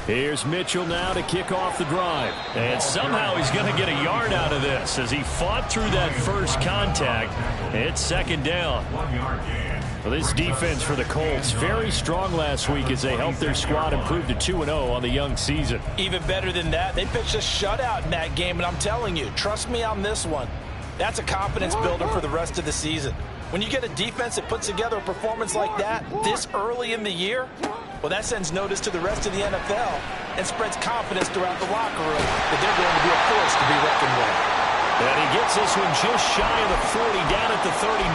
Here's Mitchell now to kick off the drive. And somehow he's going to get a yard out of this as he fought through that first contact. It's second down. Well, this defense for the Colts, very strong last week as they helped their squad improve to 2-0 on the young season. Even better than that, they pitched a shutout in that game, and I'm telling you, trust me on this one. That's a confidence builder for the rest of the season. When you get a defense that puts together a performance like that this early in the year, well, that sends notice to the rest of the NFL and spreads confidence throughout the locker room that they're going to be a force to be reckoned with. And he gets this one just shy of the 40, down at the 39.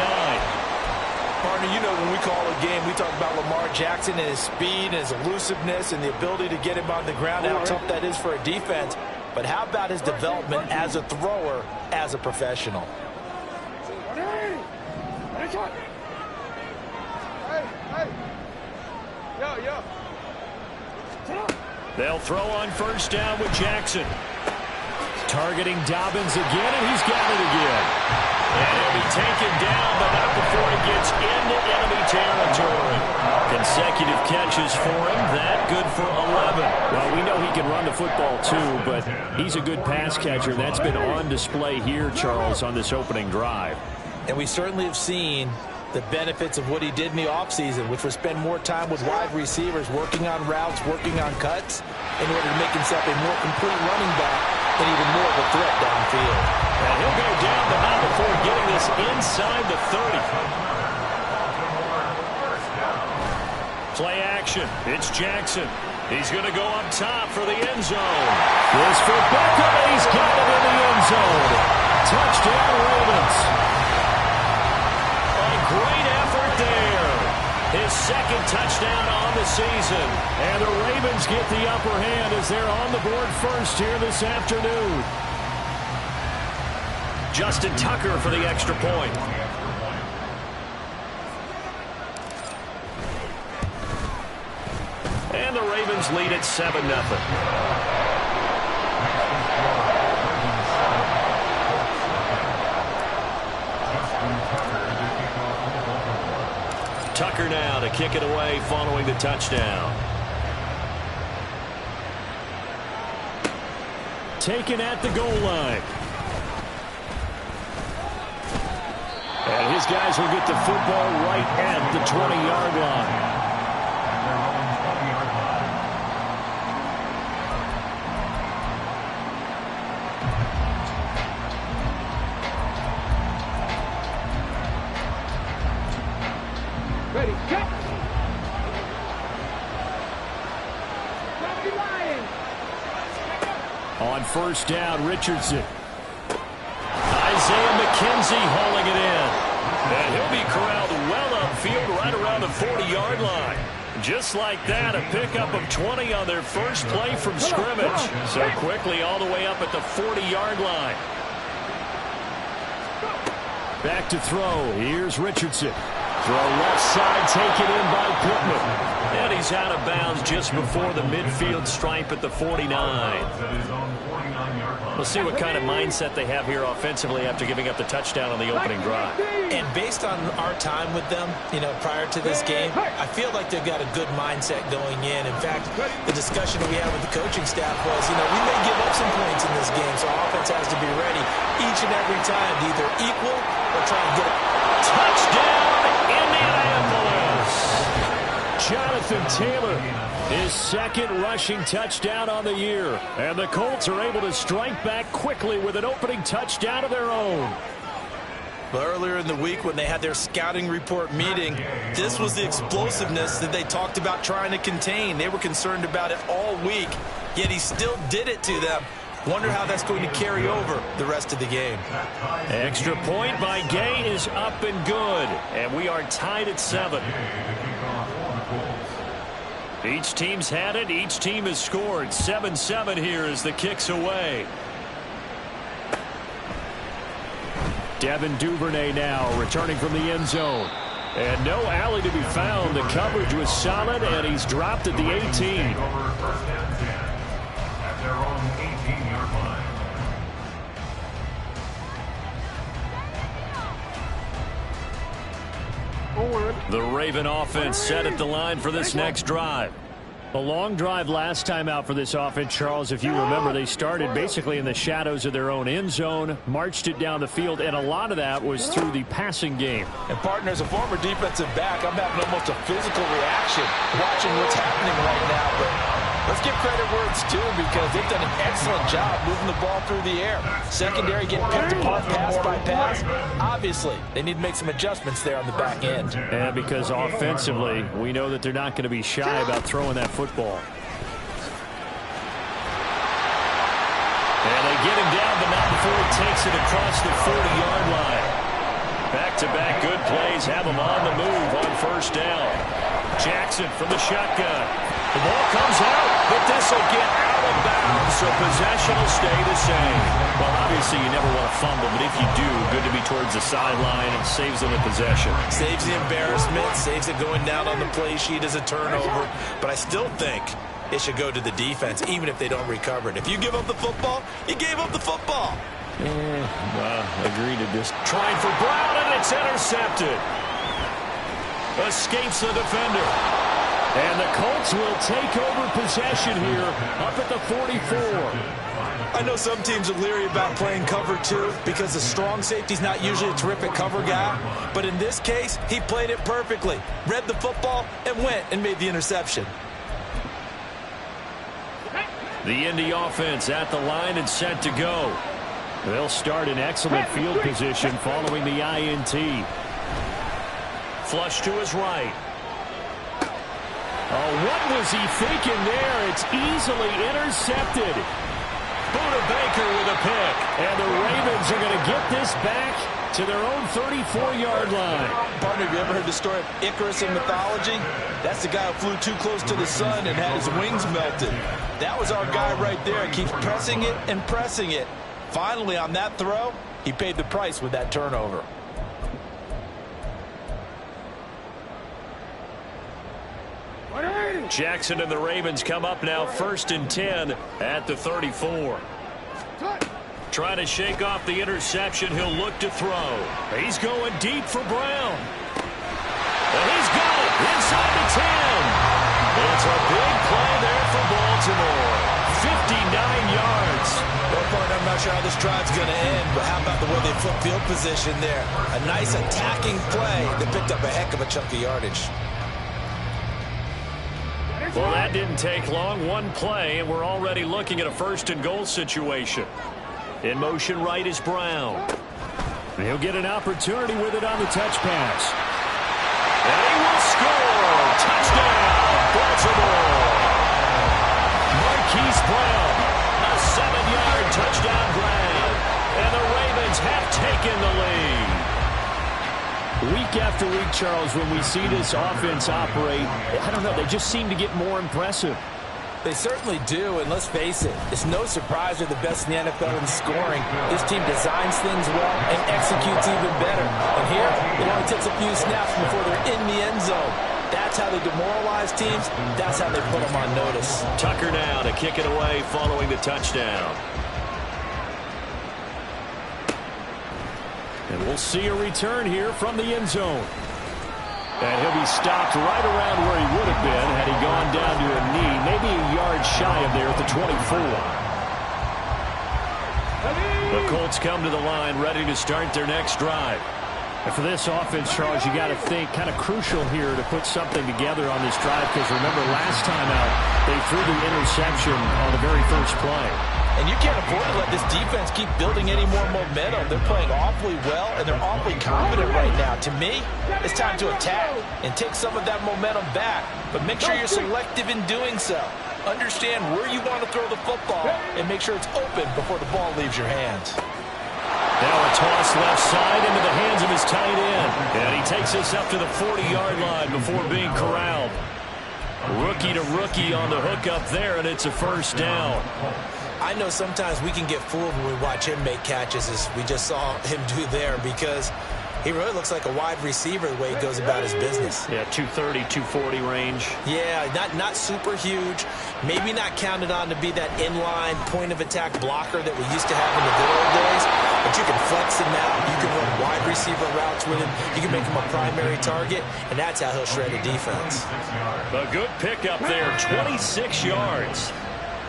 Partner, you know when we call a game, we talk about Lamar Jackson and his speed and his elusiveness and the ability to get him on the ground, how tough that is for a defense. But how about his development as a thrower, as a professional? They'll throw on first down with Jackson. Targeting Dobbins again, and he's got it again. And he'll be taken down, but not before he gets into enemy territory. Consecutive catches for him. That good for 11. Well, we know he can run the football too, but he's a good pass catcher. That's been on display here, Charles, on this opening drive. And we certainly have seen the benefits of what he did in the offseason, which was spend more time with wide receivers, working on routes, working on cuts, in order to make himself a more complete running back and even more of a threat downfield. And he'll go down, but not before getting this inside the 30. Play action. It's Jackson. He's going to go up top for the end zone. This for Beckham, and he's got it in the end zone. Touchdown, Ravens. Great effort there. His second touchdown on the season. And the Ravens get the upper hand as they're on the board first here this afternoon. Justin Tucker for the extra point. And the Ravens lead at 7-0. Tucker now to kick it away following the touchdown. Taken at the goal line. And his guys will get the football right at the 20-yard line. Ready, go! On first down, Richardson. Isaiah McKenzie hauling it in. And he'll be corralled well upfield right around the 40-yard line. Just like that, a pickup of 20 on their first play from scrimmage. So quickly all the way up at the 40-yard line. Back to throw. Here's Richardson. Throw left side taken in by Pittman. And he's out of bounds just before the midfield stripe at the 49. We'll see what kind of mindset they have here offensively after giving up the touchdown on the opening drive. And based on our time with them, prior to this game, I feel like they've got a good mindset going in. In fact, the discussion we had with the coaching staff was, we may give up some points in this game, so offense has to be ready each and every time to either equal or try and get a touchdown. Indianapolis. Jonathan Taylor, his second rushing touchdown on the year. And the Colts are able to strike back quickly with an opening touchdown of their own. But earlier in the week when they had their scouting report meeting, this was the explosiveness that they talked about trying to contain. They were concerned about it all week, yet he still did it to them. Wonder how that's going to carry over the rest of the game. Extra point by Gay is up and good. And we are tied at 7. Each team's had it. Each team has scored. 7-7 here as the kick's away. Devin Duvernay now returning from the end zone. And no alley to be found. The coverage was solid, and he's dropped at the 18. The Raven offense set at the line for this next drive. A long drive last time out for this offense, Charles. If you remember, they started basically in the shadows of their own end zone, marched it down the field, and a lot of that was through the passing game. And, partner, as a former defensive back, I'm having almost a physical reaction watching what's happening right now. But let's give credit where it's due because they've done an excellent job moving the ball through the air. Secondary getting picked apart pass by pass. Obviously, they need to make some adjustments there on the back end. And because offensively, we know that they're not going to be shy about throwing that football. And they get him down, but not before he takes it across the 40-yard line. Back-to-back good plays have him on the move on first down. Jackson from the shotgun. The ball comes out, but this will get out of bounds, so possession will stay the same. Well, obviously you never want to fumble, but if you do, good to be towards the sideline and saves them a possession. Saves the embarrassment, saves it going down on the play sheet as a turnover, but I still think it should go to the defense, even if they don't recover it. If you give up the football, you gave up the football. Agreed to this. Trying for Brown, and it's intercepted. Escapes the defender. And the Colts will take over possession here up at the 44. I know some teams are leery about playing cover 2 because the strong safety's not usually a terrific cover guy. But in this case, he played it perfectly. Read the football and went and made the interception. The Indy offense at the line and set to go. They'll start in excellent field position following the INT. Flush to his right. Oh, what was he thinking there? It's easily intercepted. Buda Baker with a pick. And the Ravens are going to get this back to their own 34-yard line. Partner, have you ever heard the story of Icarus in mythology? That's the guy who flew too close to the sun and had his wings melted. That was our guy right there. Keeps pressing it and pressing it. Finally, on that throw, he paid the price with that turnover. Jackson and the Ravens come up now 1st and 10 at the 34. Trying to shake off the interception. He'll look to throw. He's going deep for Brown. And he's got it inside the 10. It's a big play there for Baltimore. 59 yards. Well, partner, I'm not sure how this drive's going to end, but how about the way they flip field position there? A nice attacking play that picked up a heck of a chunk of yardage. Well, that didn't take long. One play, and we're already looking at a 1st and goal situation. In motion right is Brown. He'll get an opportunity with it on the touch pass. And he will score. Touchdown, Baltimore. Marquise Brown, a 7-yard touchdown grab. And the Ravens have taken the lead. Week after week, Charles, when we see this offense operate, I don't know, they just seem to get more impressive. They certainly do, and let's face it, it's no surprise they're the best in the NFL in scoring. This team designs things well and executes even better. And here, it only takes a few snaps before they're in the end zone. That's how they demoralize teams. That's how they put them on notice. Tucker now to kick it away following the touchdown. And we'll see a return here from the end zone. And he'll be stopped right around where he would have been had he gone down to a knee, maybe a yard shy of there at the 24. The Colts come to the line ready to start their next drive. And for this offense, Charles, you got to think kind of crucial here to put something together on this drive because remember last time out they threw the interception on the very first play. And you can't afford to let this defense keep building any more momentum. They're playing awfully well, and they're awfully confident right now. To me, it's time to attack and take some of that momentum back. But make sure you're selective in doing so. Understand where you want to throw the football and make sure it's open before the ball leaves your hands. Now a toss left side into the hands of his tight end. And he takes this up to the 40-yard line before being corralled. Rookie to rookie on the hook up there, and it's a first down. I know sometimes we can get fooled when we watch him make catches, as we just saw him do there, because he really looks like a wide receiver the way he goes about his business. Yeah, 230, 240 range. Yeah, not super huge. Maybe not counted on to be that inline point-of-attack blocker that we used to have in the good old days, but you can flex him out. You can run wide receiver routes with him. You can make him a primary target, and that's how he'll shred a defense. A good pickup there, 26 yards.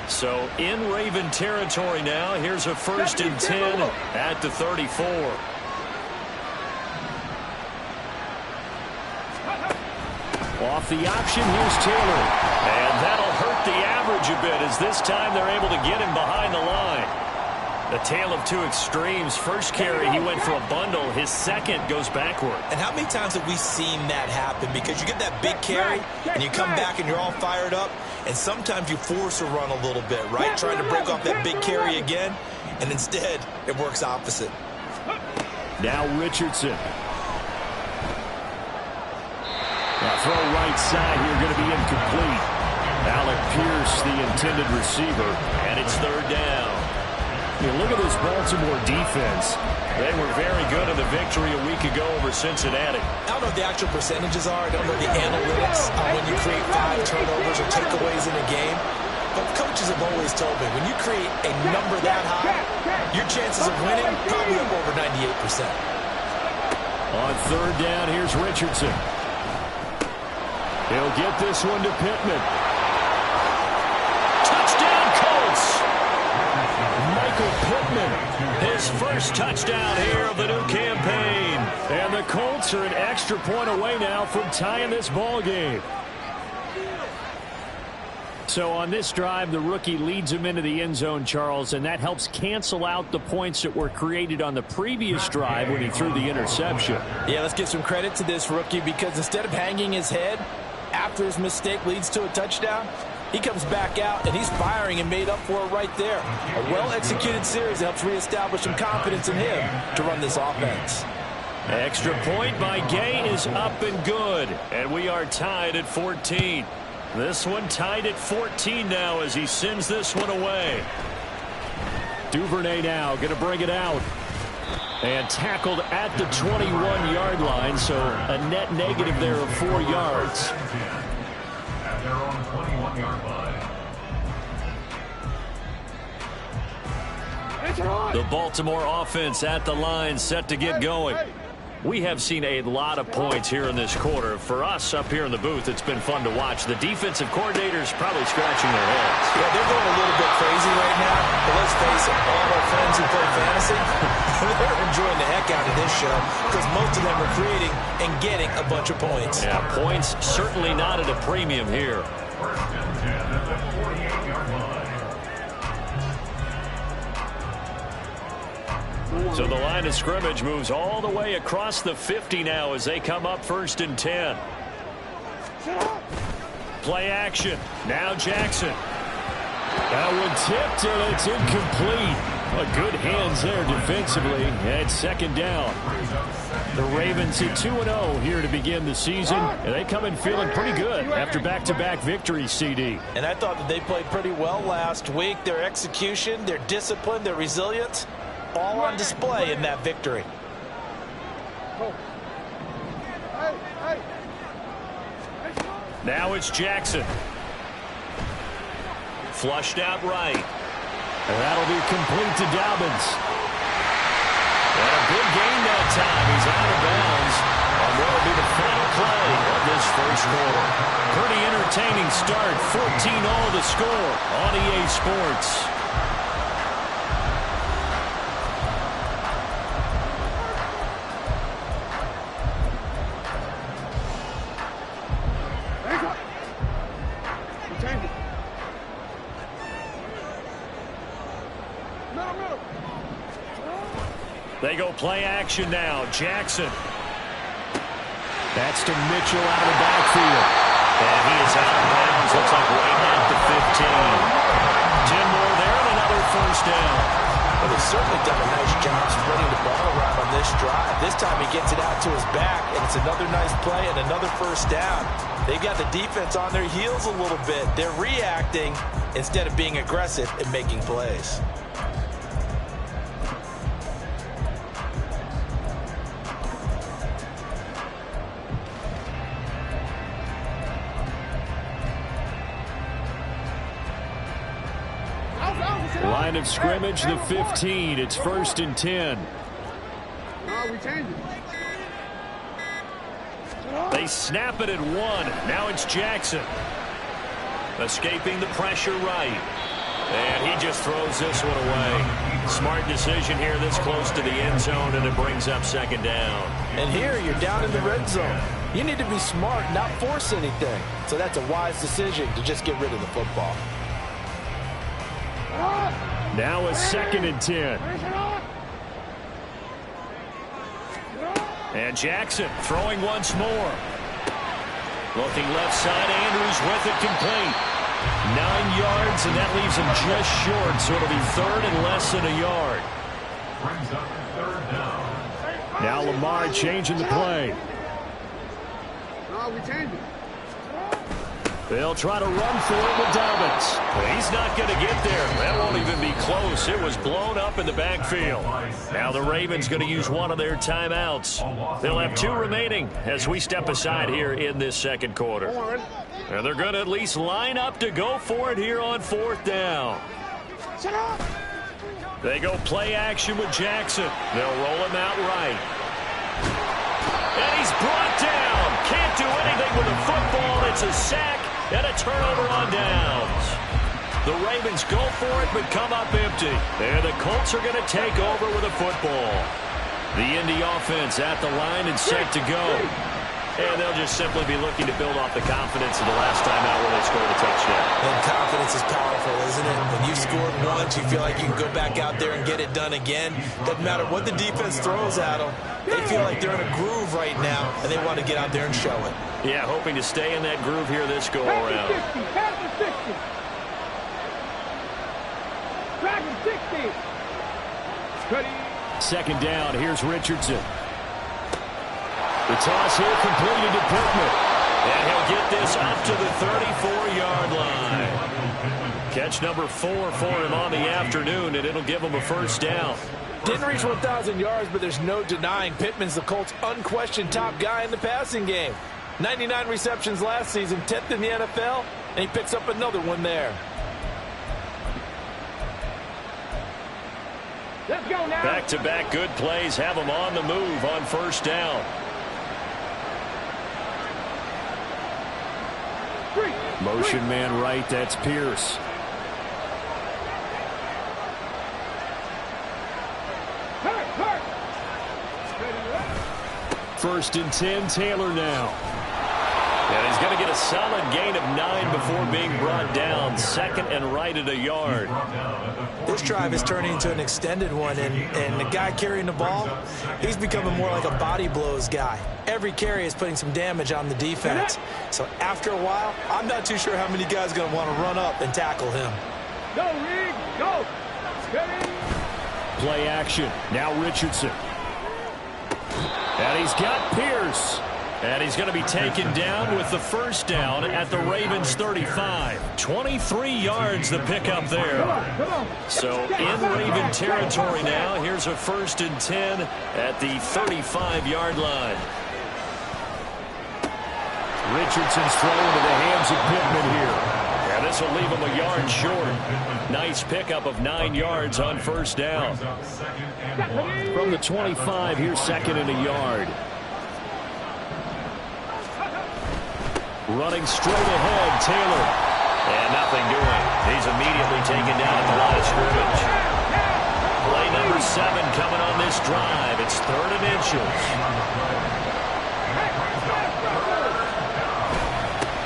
So in Raven territory now. Here's a 1st and 10 at the 34. Off the option, here's Taylor. And that'll hurt the average a bit, as this time they're able to get him behind the line. A tale of two extremes. First carry, he went for a bundle. His second goes backward. And how many times have we seen that happen? Because you get that big carry, and you come back and you're all fired up, and sometimes you force a run a little bit, right? Trying to break off that big carry again, and instead it works opposite. Now Richardson. Now throw right side here, going to be incomplete. Alec Pierce, the intended receiver, and it's 3rd down. I mean, look at this Baltimore defense. They were very good in the victory a week ago over Cincinnati. I don't know what the actual percentages are. I don't know the analytics on when you create 5 turnovers or takeaways in a game. But coaches have always told me, when you create a number that high, your chances of winning probably up over 98%. On 3rd down, here's Richardson. He'll get this one to Pittman. Touchdown, Colts! Michael Pittman, his first touchdown here of the new campaign. And the Colts are an extra point away now from tying this ball game. So on this drive, the rookie leads him into the end zone, Charles, and that helps cancel out the points that were created on the previous drive when he threw the interception. Yeah, let's give some credit to this rookie, because instead of hanging his head after his mistake leads to a touchdown, he comes back out and he's firing and made up for it right there. A well-executed series helps reestablish some confidence in him to run this offense. Extra point by Gay is up and good, and we are tied at 14. This one tied at 14 now as he sends this one away. Duvernay now going to bring it out. And tackled at the 21-yard line, so a net negative there of 4 yards. At their own 21-yard line. The Baltimore offense at the line, set to get going. We have seen a lot of points here in this quarter. For us up here in the booth, it's been fun to watch. The defensive coordinators probably scratching their heads. Yeah, they're going a little bit crazy right now. But let's face it, all of our friends who play fantasy, they're enjoying the heck out of this show, because most of them are creating and getting a bunch of points. Yeah, points certainly not at a premium here. 1st and 10 at the 48-yard line. So the line of scrimmage moves all the way across the 50 now as they come up 1st and 10. Play action. Now Jackson. That one tipped, and it's incomplete. But good hands there defensively. And 2nd down. The Ravens at 2-0 here to begin the season. And they come in feeling pretty good after back-to-back victories, CD. And I thought that they played pretty well last week. Their execution, their discipline, their resilience, all on display in that victory. Now it's Jackson. Flushed out right. And that'll be complete to Dobbins. And a big gain that time. He's out of bounds. And that'll be the final play of this first quarter. Pretty entertaining start. 14-all the score on EA Sports. They go play action now. Jackson. That's to Mitchell out of the backfield. And he is out of bounds. Looks like right at the 15. 10 more there and another 1st down. Well, they've certainly done a nice job spreading the ball around on this drive. This time he gets it out to his back, and it's another nice play and another 1st down. They've got the defense on their heels a little bit. They're reacting instead of being aggressive and making plays. Line of scrimmage, the 15. It's 1st and 10. we change it. They snap it at 1. Now it's Jackson. Escaping the pressure right. And he just throws this one away. Smart decision here this close to the end zone, and it brings up second down. And here you're down in the red zone. You need to be smart, not force anything. So that's a wise decision to just get rid of the football. Now a 2nd and 10. And Jackson throwing once more. Looking left side, Andrews with it complete. 9 yards, and that leaves him just short, so it'll be 3rd and less than a yard. Brings up 3rd down. Now Lamar changing the play. No, we change it. They'll try to run for it with Dobbins. He's not going to get there. That won't even be close. It was blown up in the backfield. Now the Ravens going to use one of their timeouts. They'll have 2 remaining as we step aside here in this second quarter. And they're going to at least line up to go for it here on 4th down. They go play action with Jackson. They'll roll him out right. And he's brought down. Can't do anything with the football. It's a sack and a turnover on downs. The Ravens go for it but come up empty. And the Colts are going to take over with a football. The Indy offense at the line and set to go. And they'll just simply be looking to build off the confidence of the last time out where they scored a touchdown. And confidence is powerful, isn't it? When you scored once, you feel like you can go back out there and get it done again. Doesn't matter what the defense throws at them. They feel like they're in a groove right now, and they want to get out there and show it. Yeah, hoping to stay in that groove here this go-around. Pass the 60. Drag him 60. Ready. 2nd down. Here's Richardson. The toss here completed to Pittman. And he'll get this up to the 34-yard line. Catch number 4 for him on the afternoon, and it'll give him a 1st down. Didn't reach 1,000 yards, but there's no denying Pittman's the Colts' unquestioned top guy in the passing game. 99 receptions last season, 10th in the NFL, and he picks up another one there. Let's go now. Back-to-back good plays have him on the move on 1st down. Motion man right, that's Pierce. Hurt. 1st and 10, Taylor now. And he's going to get a solid gain of 9 before being brought down. 2nd and right at a yard. This drive is turning into an extended one, and the guy carrying the ball, he's becoming more like a body blows guy. Every carry is putting some damage on the defense. So after a while, I'm not too sure how many guys are going to want to run up and tackle him. Go, Reed. Go. Ready. Play action. Now Richardson. And he's got Pierce. And he's going to be taken down with the 1st down at the Ravens 35. 23 yards the pickup there. So in Raven territory now. Here's a 1st and 10 at the 35-yard line. Richardson's throw into the hands of Pittman here. And this will leave him a yard short. Nice pickup of 9 yards on 1st down. From the 25, here's 2nd and a yard. Running straight ahead, Taylor. And nothing doing. He's immediately taken down at the line of scrimmage. Play number 7 coming on this drive. It's 3rd and inches.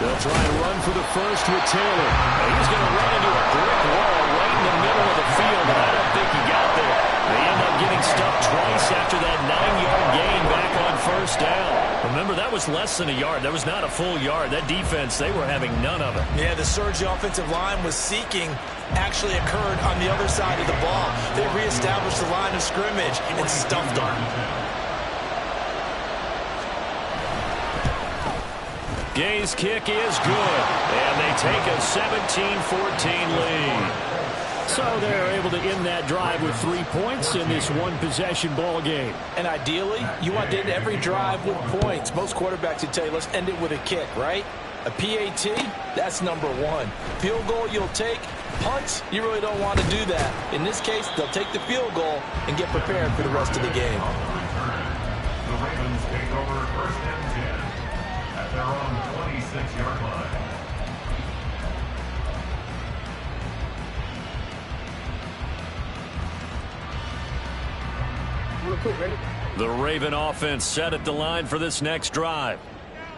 They'll try and run for the 1st with Taylor. And he's going to run into a brick wall right in the middle of the field, but I don't think he got there. They end up getting stuffed twice after that 9-yard gain back on 1st down. Remember, that was less than a yard. That was not a full yard. That defense, they were having none of it. Yeah, the surge the offensive line was seeking actually occurred on the other side of the ball. They reestablished the line of scrimmage and stuffed them. Gay's kick is good, and they take a 17-14 lead. So they're able to end that drive with 3 points in this one-possession ball game. And ideally, you want to end every drive with points. Most quarterbacks would tell you, let's end it with a kick, right? A PAT, that's number 1. Field goal you'll take. Punts, you really don't want to do that. In this case, they'll take the field goal and get prepared for the rest of the game. The Raven offense set at the line for this next drive.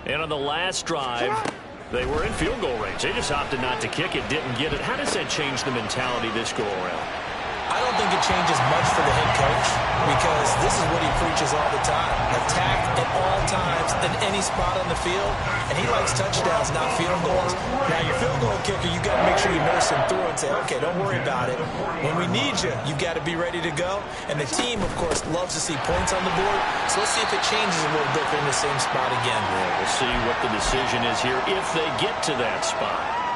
And on the last drive, they were in field goal range. They just opted not to kick it, didn't get it. How does that change the mentality this go around? I don't think it changes much for the head coach because this is what he preaches all the time. Attack at all times in any spot on the field, and he likes touchdowns, not field goals. Now, your field goal kicker, you got to make sure you nurse him through and say, okay, don't worry about it. When we need you, you got to be ready to go. And the team, of course, loves to see points on the board, so let's see if it changes a little bit if they're in the same spot again. Yeah, we'll see what the decision is here if they get to that spot.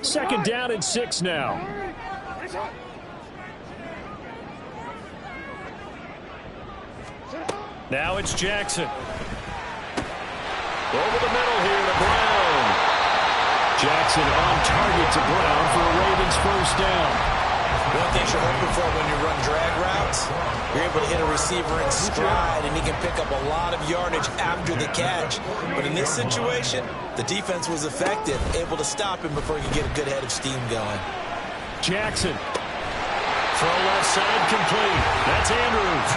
Second down and 6 now. Now it's Jackson. Over the middle here to Brown. Jackson on target to Brown for a Ravens first down. One thing you're hoping for when you run drag routes, you're able to hit a receiver in stride, and he can pick up a lot of yardage after the catch. But in this situation, the defense was effective, able to stop him before he could get a good head of steam going. Jackson. Throw left side complete. That's Andrews.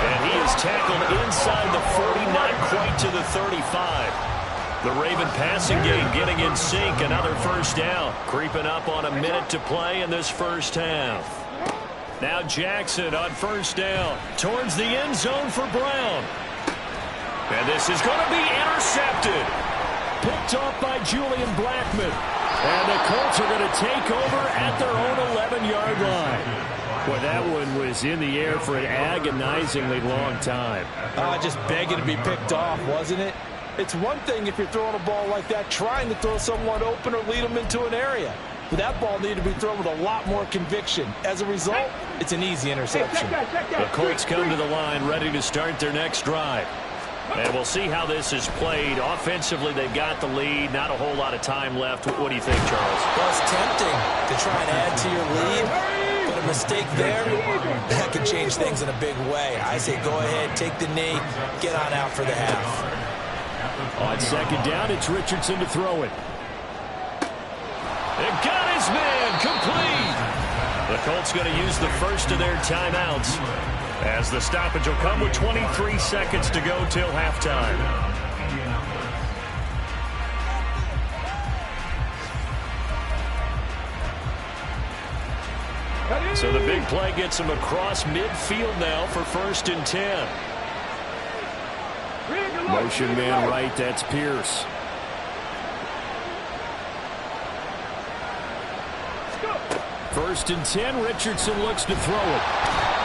And he is tackled inside the 40, not quite to the 35. The Raven passing game getting in sync. Another first down. Creeping up on a minute to play in this first half. Now Jackson on first down. Towards the end zone for Brown. And this is going to be intercepted. Picked off by Julian Blackmon. And the Colts are going to take over at their own 11-yard line. Boy, that one was in the air for an agonizingly long time. Just begging to be picked off, wasn't it? It's one thing if you're throwing a ball like that, trying to throw someone open or lead them into an area. But that ball needed to be thrown with a lot more conviction. As a result, it's an easy interception. The Colts come to the line ready to start their next drive. And we'll see how this is played. Offensively, they've got the lead. Not a whole lot of time left. What do you think, Charles? Well, it's tempting to try and add to your lead. But a mistake there, that could change things in a big way. I say go ahead, take the knee, get on out for the half. On second down, it's Richardson to throw it. It got his man complete. The Colts going to use the first of their timeouts as the stoppage will come with 23 seconds to go till halftime. So the big play gets him across midfield now for 1st and 10. Motion man right, that's Pierce. First and 10, Richardson looks to throw it.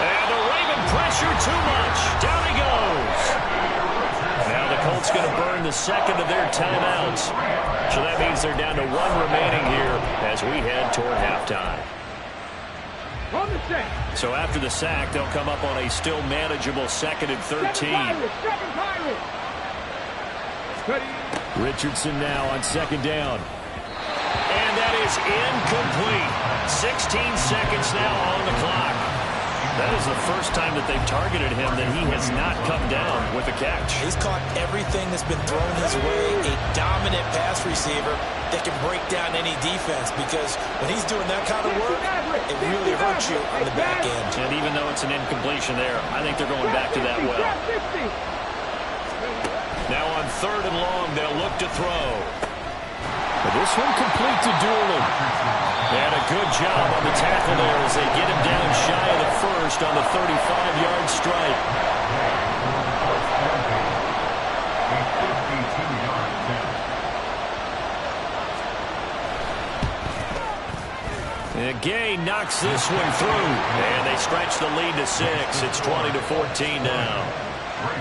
And the Raven pressure too much. Down he goes. Now the Colts going to burn the second of their timeouts. So that means they're down to 1 remaining here as we head toward halftime. So after the sack, they'll come up on a still manageable 2nd and 13. Richardson now on 2nd down. And that is incomplete. 16 seconds now on the clock. That is the first time that they've targeted him that he has not come down with a catch. He's caught everything that's been thrown his way. A dominant pass receiver that can break down any defense, because when he's doing that kind of work, it really hurts you on the back end. And even though it's an incompletion there, I think they're going back to that well. Now on 3rd and long, they'll look to throw. But this one complete to Doolin. And a good job on the tackle there as they get him down shy of the first on the 35-yard strike. And Gay knocks this one through. And they stretch the lead to 6. It's 20-14 now.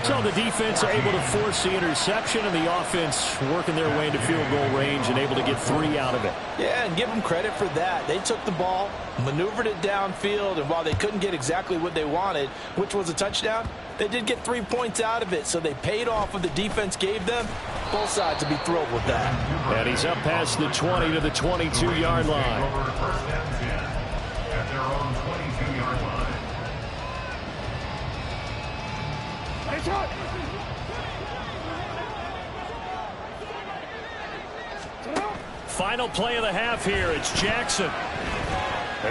So the defense are able to force the interception, and the offense working their way into field goal range and able to get 3 out of it. Yeah, and give them credit for that. They took the ball, maneuvered it downfield, and while they couldn't get exactly what they wanted, which was a touchdown, they did get 3 points out of it, so they paid off what the defense gave them. Both sides will be thrilled with that. And he's up past the 20 to the 22-yard line. At their own 22-yard line. Final play of the half here. It's Jackson.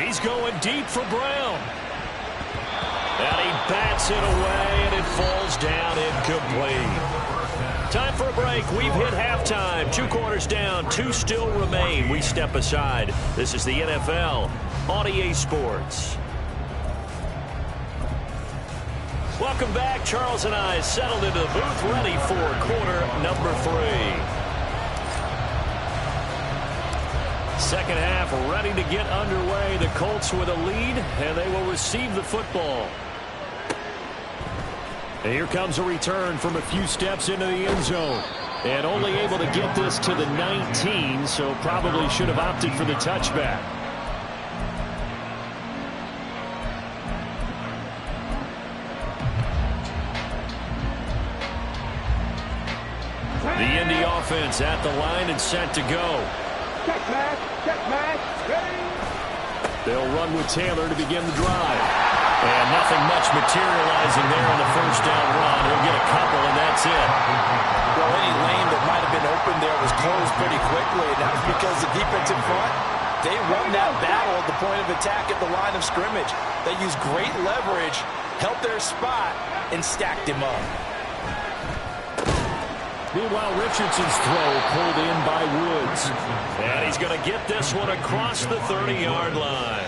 He's going deep for Brown. And he bats it away, and it falls down incomplete. Time for a break. We've hit halftime. 2 quarters down, 2 still remain. We step aside. This is the NFL on EA Sports. Welcome back. Charles and I settled into the booth, ready for quarter number 3. Second half ready to get underway. The Colts with a lead, and they will receive the football. And here comes a return from a few steps into the end zone. And only able to get this to the 19, so probably should have opted for the touchback. The Indy offense at the line and set to go. Check match, ready. They'll run with Taylor to begin the drive. And nothing much materializing there on the first down run. He'll get a couple, and that's it. Well, any lane that might have been open there was closed pretty quickly, and that was because the defense in front, they won that battle at the point of attack at the line of scrimmage. They used great leverage, held their spot, and stacked him up. Meanwhile, Richardson's throw pulled in by Woods. And he's going to get this one across the 30-yard line.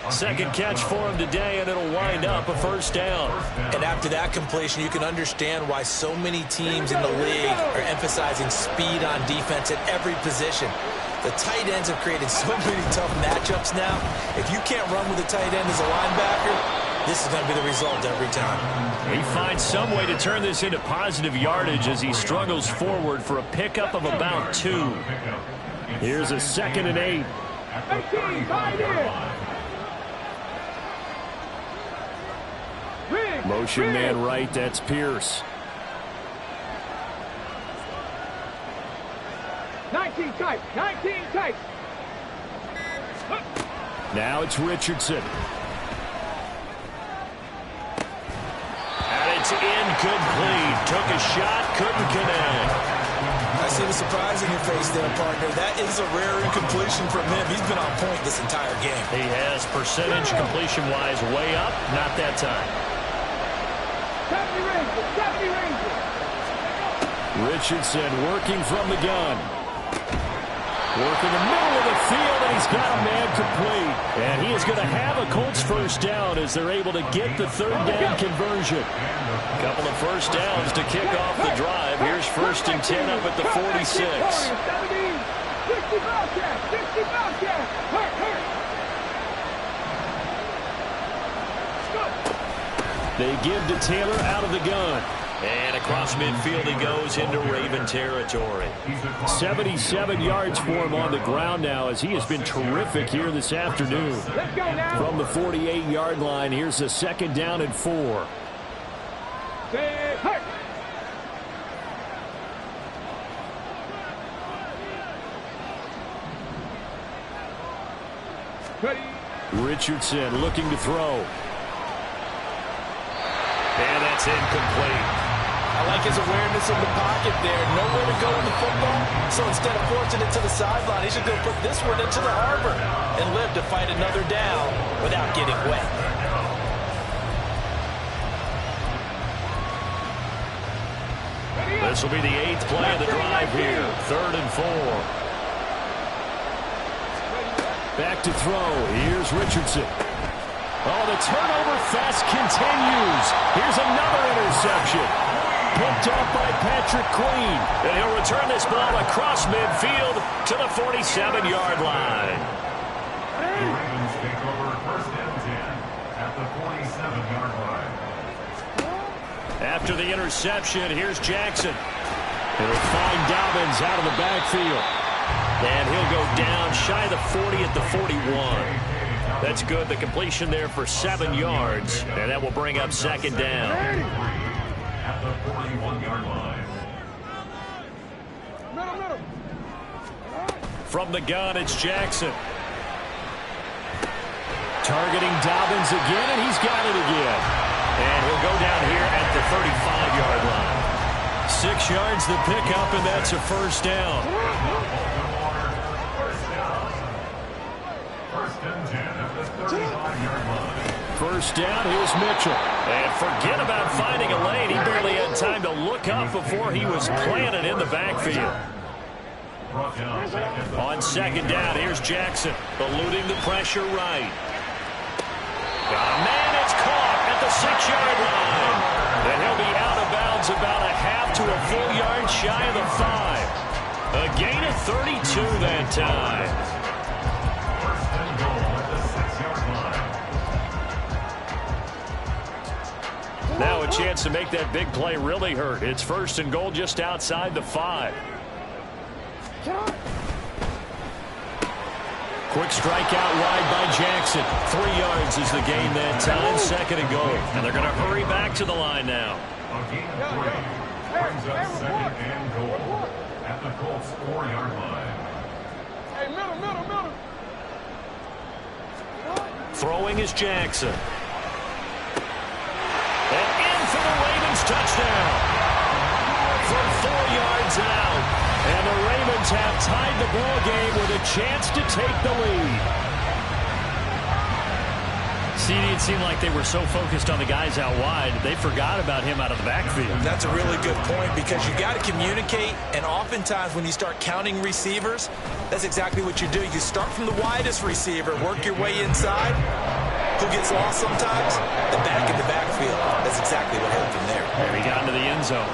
Second catch for him today, and it'll wind up a first down. And after that completion, you can understand why so many teams in the league are emphasizing speed on defense at every position. The tight ends have created so many tough matchups now. If you can't run with a tight end as a linebacker, this is going to be the result every time. He finds some way to turn this into positive yardage as he struggles forward for a pickup of about 2. Here's a 2nd and 8. 18, tight end. Motion man right, that's Pierce. 19 tight, 19 tight. Now it's Richardson. And it's incomplete. Took a shot, couldn't connect. I see the surprise in your face there, partner. That is a rare incompletion from him. He's been on point this entire game. He has percentage completion-wise way up, not that time. 70 Rangers. Richardson working from the gun. Working the middle of the field, and he's got a man complete. And he is going to have a Colts first down as they're able to get the 3rd down conversion. A couple of first downs to kick off the drive. Here's 1st and 10 up at the 46. 60 Bobcats, 60 Bobcats. Hurt. They give to Taylor out of the gun. And across midfield he goes into Raven territory. 77 yards for him on the ground now as he has been terrific here this afternoon. Let's go now. From the 48-yard line, here's a 2nd down and 4. Hurt. Ready. Richardson looking to throw. And that's incomplete. I like his awareness in the pocket there. Nowhere to go in the football, so instead of forcing it to the sideline, he should go put this one into the harbor and live to fight another down without getting wet. This will be the 8th play of the drive here. 3rd and 4. Back to throw. Here's Richardson. Oh, the turnover fest continues. Here's another interception. Picked up by Patrick Queen. And he'll return this ball across midfield to the 47-yard line. The Ravens take over 1st and 10 at the 47-yard line. After the interception, here's Jackson. He'll find Dobbins out of the backfield. And he'll go down shy of the 40 at the 41. That's good. The completion there for 7 yards. And that will bring up 2nd down. At the 41-yard line. Middle. From the gun, it's Jackson. Targeting Dobbins again, and he's got it again. And he'll go down here at the 35. yards the pickup, and that's a first down. First and 10 at the 35-yard line. First down, here's Mitchell. And forget about finding a lane. He barely had time to look up before he was planted in the backfield. On second down, here's Jackson, eluding the pressure right. Man, it's caught at the 6-yard line. And he'll be out of bounds about a half to a full yard shy of the 5. A gain of 32 that time. First and goal at the 6-yard line. Now a chance to make that big play really hurt. It's first and goal just outside the 5. Quick strike out wide by Jackson. 3 yards is the gain that time. Second and goal. And they're going to hurry back to the line now. A gain of 3 brings up second and goal at the Colts 4-yard line. Hey, middle. Throwing is Jackson. And in for the Ravens touchdown. From 4 yards out. And the Ravens have tied the ball game with a chance to take the lead. CD, it seemed like they were so focused on the guys out wide, they forgot about him out of the backfield. That's a really good point because you got to communicate, and oftentimes when you start counting receivers, that's exactly what you do. You start from the widest receiver, work your way inside. Who gets lost sometimes? The back in the backfield. That's exactly what happened there. And he got into the end zone.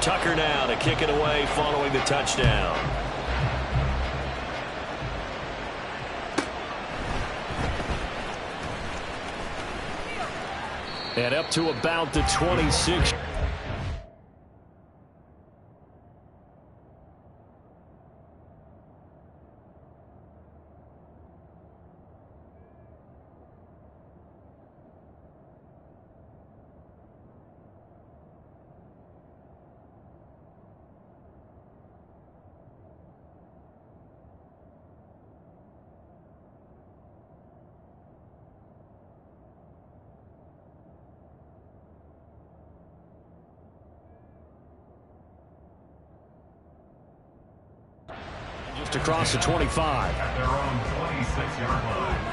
Tucker now to kick it away following the touchdown. And up to about the 26. Just across the 25. At their own 26-yard line.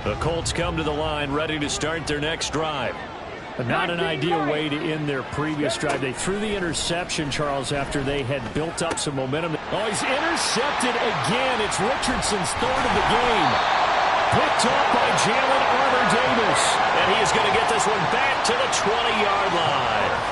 The Colts come to the line ready to start their next drive. But not an ideal way to end their previous drive. They threw the interception, Charles, after they had built up some momentum. Oh, he's intercepted again. It's Richardson's third of the game. Picked off by Jalen Armour-Davis. And he is going to get this one back to the 20-yard line.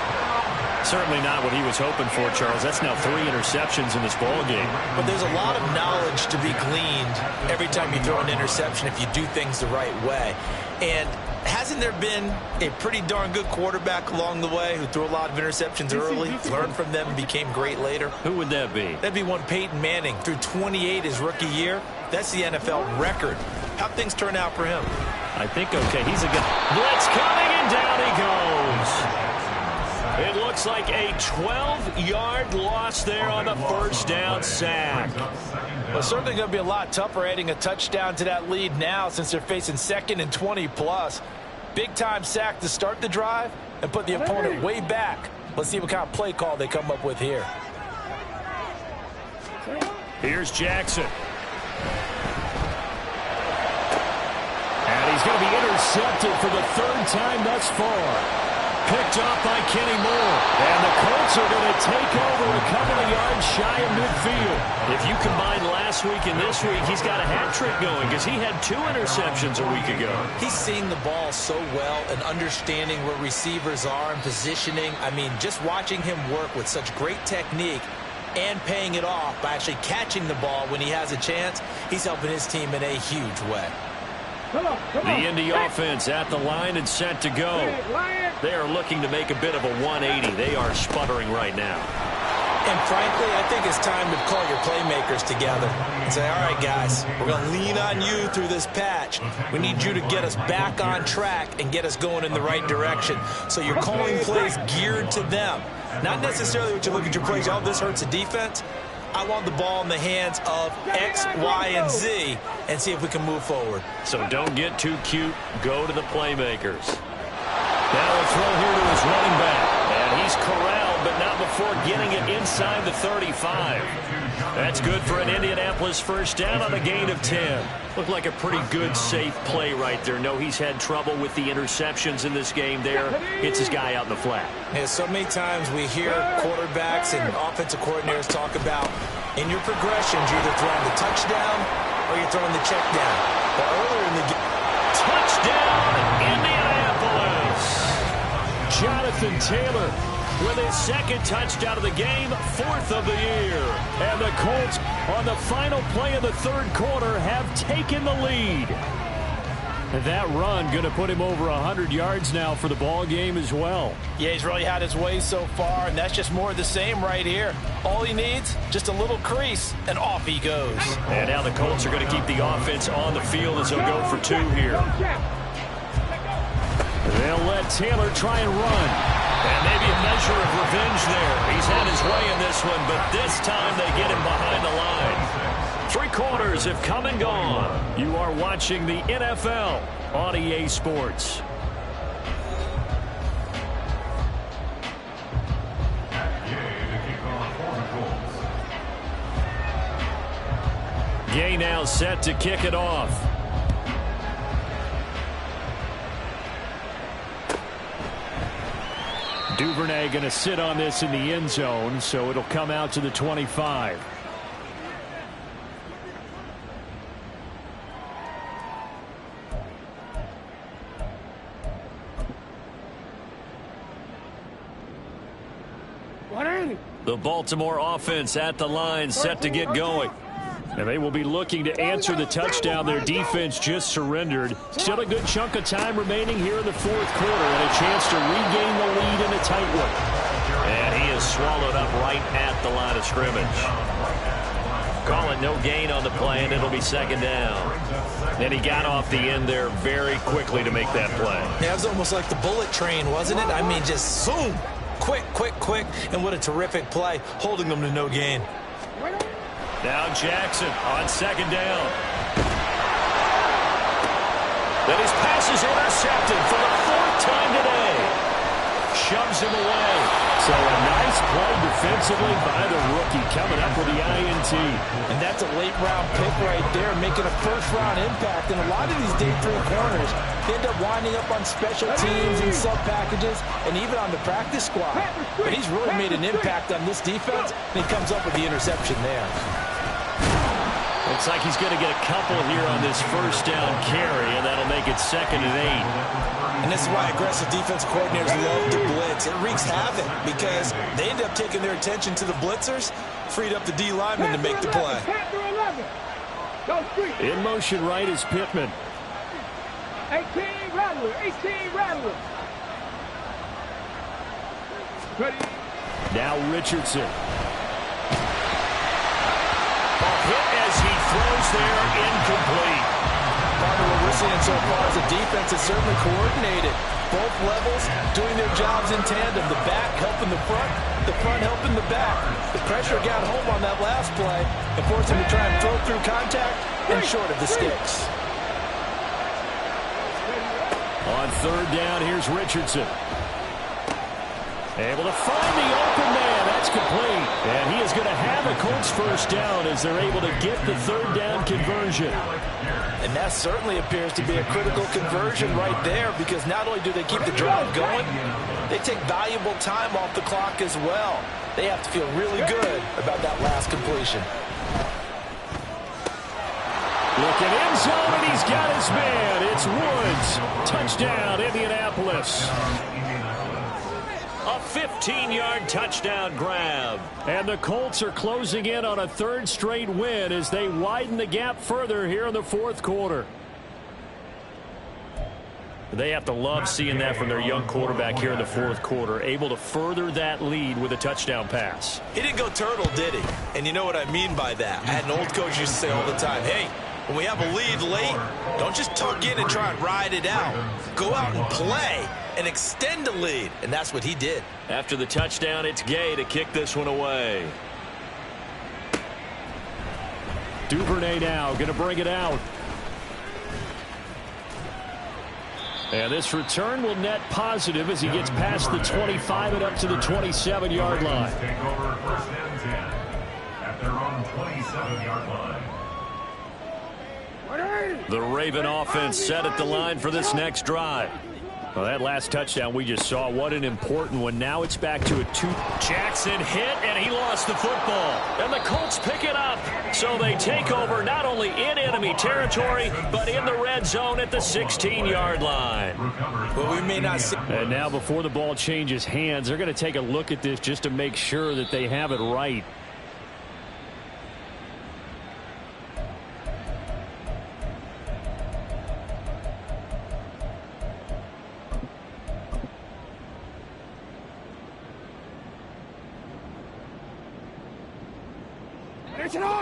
Certainly not what he was hoping for, Charles. That's now 3 interceptions in this ball game. But there's a lot of knowledge to be gleaned every time you throw an interception if you do things the right way. And hasn't there been a pretty darn good quarterback along the way who threw a lot of interceptions early, learned from them, and became great later? Who would that be? That'd be one Peyton Manning. Threw 28 his rookie year. That's the NFL record. How'd things turn out for him? I think okay. He's a good blitz coming, and down he goes. It looks like a 12-yard loss there on the first down sack. Well, it's certainly going to be a lot tougher adding a touchdown to that lead now since they're facing 2nd and 20+. Big-time sack to start the drive and put the opponent way back. Let's see what kind of play call they come up with here. Here's Jackson. And he's going to be intercepted for the 3rd time thus far. Picked off by Kenny Moore. And the Colts are going to take over a couple of yards shy of midfield. If you combine last week and this week, he's got a hat trick going because he had 2 interceptions a week ago. He's seeing the ball so well and understanding where receivers are and positioning. I mean, just watching him work with such great technique and paying it off by actually catching the ball when he has a chance, he's helping his team in a huge way. Come on. The Indy offense at the line and set to go. They are looking to make a bit of a 180. They are sputtering right now. And frankly, I think it's time to call your playmakers together and say, all right, guys, we're going to lean on you through this patch. We need you to get us back on track and get us going in the right direction. So you're calling plays geared to them. Not necessarily what you look at your plays, oh, this hurts the defense. I want the ball in the hands of X, Y, and Z and see if we can move forward. So don't get too cute. Go to the playmakers. Now a throw here to his running back. And he's corralled, but not before getting it inside the 35. That's good for an Indianapolis first down on a gain of 10. Looked like a pretty good, safe play right there. No, he's had trouble with the interceptions in this game there. Hits his guy out in the flat. Yeah, so many times we hear quarterbacks and offensive coordinators talk about in your progressions, you're either throwing the touchdown or you're throwing the check down. But earlier in the game, touchdown, Indianapolis! Jonathan Taylor with his second touchdown of the game, 4th of the year. And the Colts, on the final play of the third quarter, have taken the lead. And that run going to put him over 100 yards now for the ball game as well. Yeah, he's really had his way so far, and that's just more of the same right here. All he needs, just a little crease, and off he goes. And now the Colts are going to keep the offense on the field as they'll go for 2 here. They'll let Taylor try and run. And maybe a measure of revenge there. He's had his way in this one, but this time they get him behind the line. 3 quarters have come and gone. You are watching the NFL on EA Sports. Gay now set to kick it off. Duvernay going to sit on this in the end zone, so it'll come out to the 25. The Baltimore offense at the line, set to get going. And they will be looking to answer the touchdown their defense just surrendered. Still a good chunk of time remaining here in the fourth quarter and a chance to regain the lead in a tight one. And he is swallowed up right at the line of scrimmage. Call it no gain on the play, and it'll be second down. And he got off the end there very quickly to make that play. Yeah, it was almost like the bullet train, wasn't it? I mean, just zoom. Quick, quick, quick. And what a terrific play, holding them to no gain. Now Jackson on second down. Then his pass is intercepted for the 4th time today. Shoves him away. So a nice play defensively by the rookie, coming up with the INT. And that's a late-round pick right there, making a first-round impact. And a lot of these day 3 corners end up winding up on special teams and sub-packages and even on the practice squad. But he's really made an impact on this defense, and he comes up with the interception there. Looks like he's going to get a couple here on this first down carry, and that'll make it 2nd and 8. And this is why aggressive defensive coordinators love to blitz. It wreaks havoc because they end up taking their attention to the blitzers, freed up the D lineman to make the play. In motion right is Pittman. 18 Rattler, 18 Rattler. Ready. Now Richardson. A hit as he throws there, incomplete. Partner, what we're seeing so far is the defense is certainly coordinated. Both levels doing their jobs in tandem. The back helping the front helping the back. The pressure got home on that last play and forced him to try and throw through contact and short of the sticks. On 3rd down, here's Richardson. Able to find the open man. That's complete. And he is going to have a Colts first down as they're able to get the 3rd down conversion. And that certainly appears to be a critical conversion right there because not only do they keep the drive going, they take valuable time off the clock as well. They have to feel really good about that last completion. Looking end zone, and he's got his man. It's Woods. Touchdown, Indianapolis. A 15-yard touchdown grab. And the Colts are closing in on a 3rd straight win as they widen the gap further here in the 4th quarter. They have to love seeing that from their young quarterback here in the fourth quarter, able to further that lead with a touchdown pass. He didn't go turtle, did he? And you know what I mean by that. I had an old coach used to say all the time, hey, when we have a lead late, don't just tuck in and try and ride it out. Go out and play and extend the lead. And that's what he did. After the touchdown, it's Gay to kick this one away. Duvernay now going to bring it out. And this return will net positive as he gets past the 25 and up to the 27-yard line. Take over first and 10 at their own 27-yard line. The Raven offense set at the line for this next drive. Well, that last touchdown we just saw, what an important one. Now it's back to a 2. Jackson hit, and he lost the football. And the Colts pick it up. So they take over not only in enemy territory, but in the red zone at the 16-yard line. Well, we may not see. And now before the ball changes hands, they're going to take a look at this just to make sure that they have it right.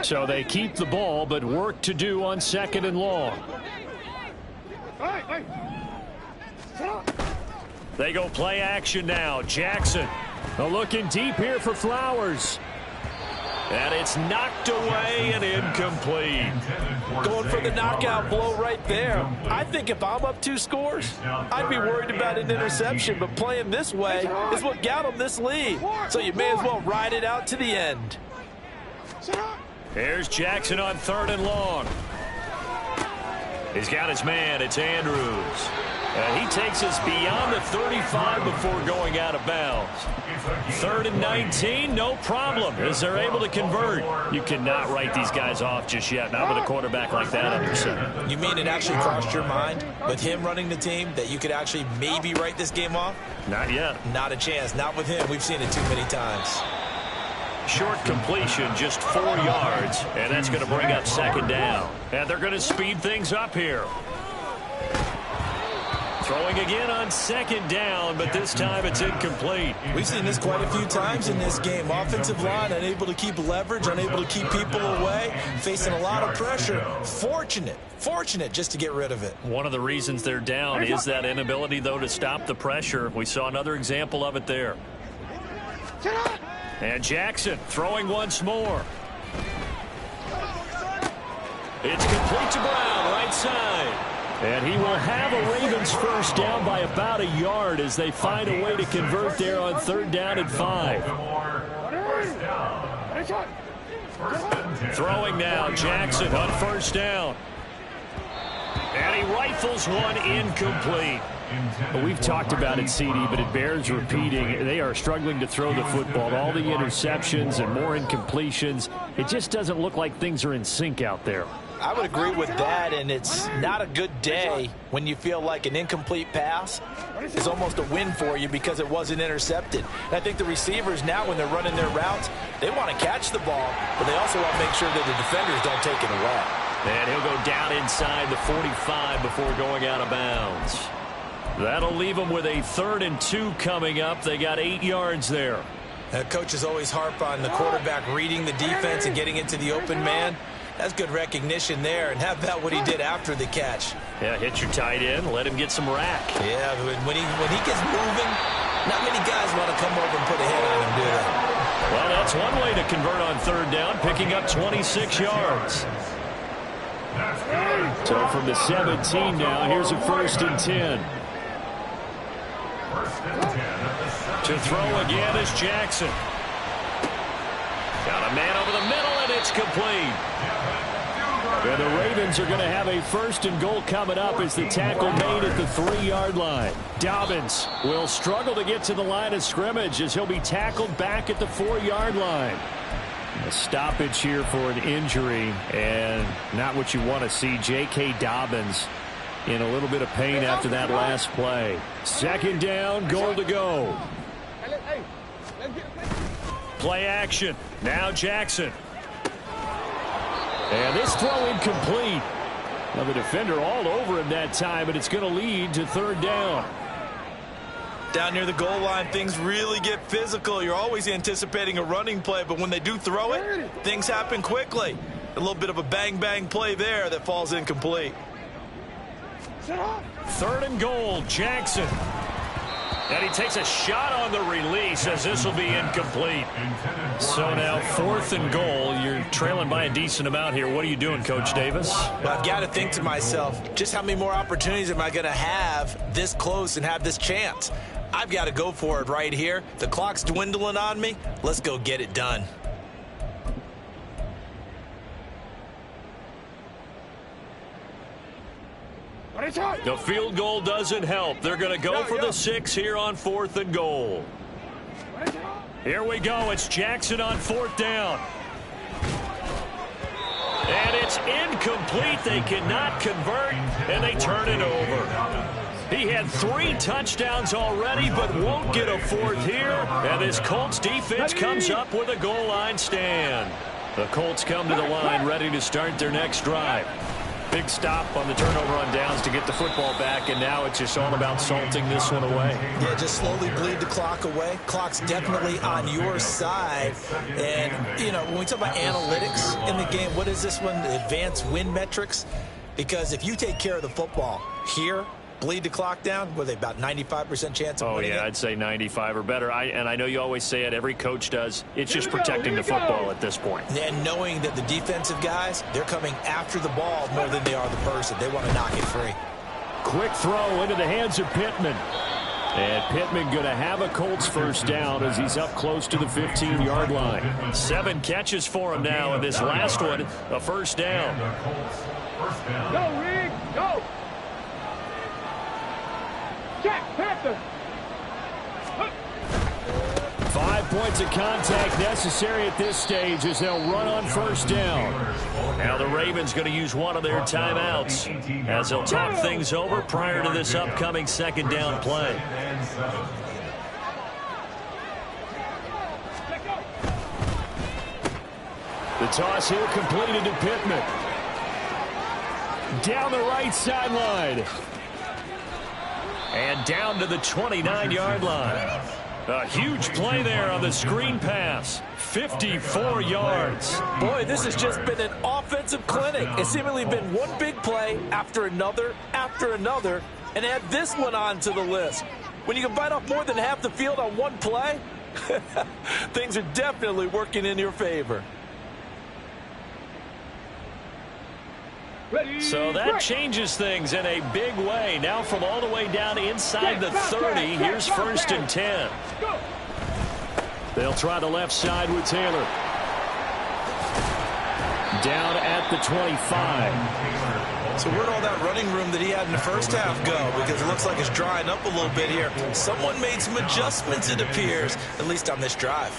So they keep the ball, but work to do on 2nd and long. They go play action now. Jackson looking deep here for Flowers. And it's knocked away and incomplete. Going for the knockout blow right there. I think if I'm up 2 scores, I'd be worried about an interception, but playing this way is what got him this lead. So you may as well ride it out to the end. Here's Jackson on 3rd and long. He's got his man. It's Andrews. And he takes us beyond the 35 before going out of bounds. 3rd and 19, no problem, as they're able to convert. You cannot write these guys off just yet, not with a quarterback like that under center. You mean it actually crossed your mind with him running the team that you could actually maybe write this game off? Not yet. Not a chance. Not with him. We've seen it too many times. Short completion, just 4 yards, and that's going to bring up 2nd down. And they're going to speed things up here. Throwing again on 2nd down, but this time it's incomplete. We've seen this quite a few times in this game. Offensive line unable to keep leverage, unable to keep people away, facing a lot of pressure. Fortunate just to get rid of it. One of the reasons they're down is that inability, though, to stop the pressure. We saw another example of it there. And Jackson throwing once more. It's complete to Brown, right side. And he will have a Ravens first down by about a yard as they find a way to convert there on 3rd down and 5. Throwing now, Jackson on 1st down. And he rifles one incomplete. Well, we've talked about it, CD, but it bears repeating. They are struggling to throw the football. All the interceptions and more incompletions. It just doesn't look like things are in sync out there. I would agree with that, and it's not a good day when you feel like an incomplete pass is almost a win for you because it wasn't intercepted. And I think the receivers now, when they're running their routes, they want to catch the ball, but they also want to make sure that the defenders don't take it away. And he'll go down inside the 45 before going out of bounds. That'll leave them with a 3rd and 2 coming up. They got 8 yards there. Coaches always harp on the quarterback reading the defense and getting into the open man. That's good recognition there. And how about what he did after the catch? Yeah, hit your tight end, let him get some rack. Yeah, when he gets moving, not many guys want to come over and put a hit on him, do they? Well, that's one way to convert on 3rd down, picking up 26 yards. So from the 17 now, here's a 1st and 10. To throw again is Jackson. Got a man over the middle, and it's complete. And the Ravens are going to have a 1st and goal coming up as the tackle made at the 3-yard line. Dobbins will struggle to get to the line of scrimmage as he'll be tackled back at the 4-yard line. A stoppage here for an injury, and not what you want to see. J.K. Dobbins in a little bit of pain after that last play. 2nd down, goal to go. Play action. Now Jackson. And this throw incomplete. Well, the defender all over him that time, but it's going to lead to third down. Down near the goal line, things really get physical. You're always anticipating a running play, but when they do throw it, things happen quickly. A little bit of a bang-bang play there that falls incomplete. Third and goal, Jackson. And he takes a shot on the release as this will be incomplete. So now 4th and goal. You're trailing by a decent amount here. What are you doing, Coach Davis? Well, I've got to think to myself, just how many more opportunities am I going to have this close and have this chance? I've got to go for it right here. The clock's dwindling on me. Let's go get it done. The field goal doesn't help. They're going to go for the 6 here on 4th and goal. Here we go. It's Jackson on 4th down. And it's incomplete. They cannot convert, and they turn it over. He had 3 touchdowns already, but won't get a 4th here. And this Colts defense comes up with a goal line stand. The Colts come to the line ready to start their next drive. Big stop on the turnover on downs to get the football back, and now it's just all about salting this one away. Yeah, just slowly bleed the clock away. Clock's definitely on your side. And, you know, when we talk about analytics in the game, what is this one? Advanced win metrics? Because if you take care of the football here, bleed the clock down, what are they, about 95% chance of winning it? I'd say 95 or better. And I know you always say it, every coach does. It's just protecting the football at this point. And knowing that the defensive guys, they're coming after the ball more than they are the person. They want to knock it free. Quick throw into the hands of Pittman. And Pittman going to have a Colts first down as he's up close to the 15-yard line. 7 catches for him now, and this last one, a first down. Go, Rick, go! Jack Panther. 5 points of contact necessary at this stage as they'll run on first down. Now the Ravens going to use one of their timeouts as they'll talk things over prior to this upcoming second down play. The toss here completed to Pittman. Down the right sideline. And down to the 29-yard line. A huge play there on the screen pass. 54 yards. Boy, this has just been an offensive clinic. It's seemingly been one big play after another, and add this one on to the list. When you can bite off more than half the field on one play, things are definitely working in your favor. So that changes things in a big way. Now from all the way down inside the 30, here's 1st and 10. They'll try the left side with Taylor. Down at the 25. So where'd all that running room that he had in the first half go? Because it looks like it's drying up a little bit here. Someone made some adjustments, it appears, at least on this drive.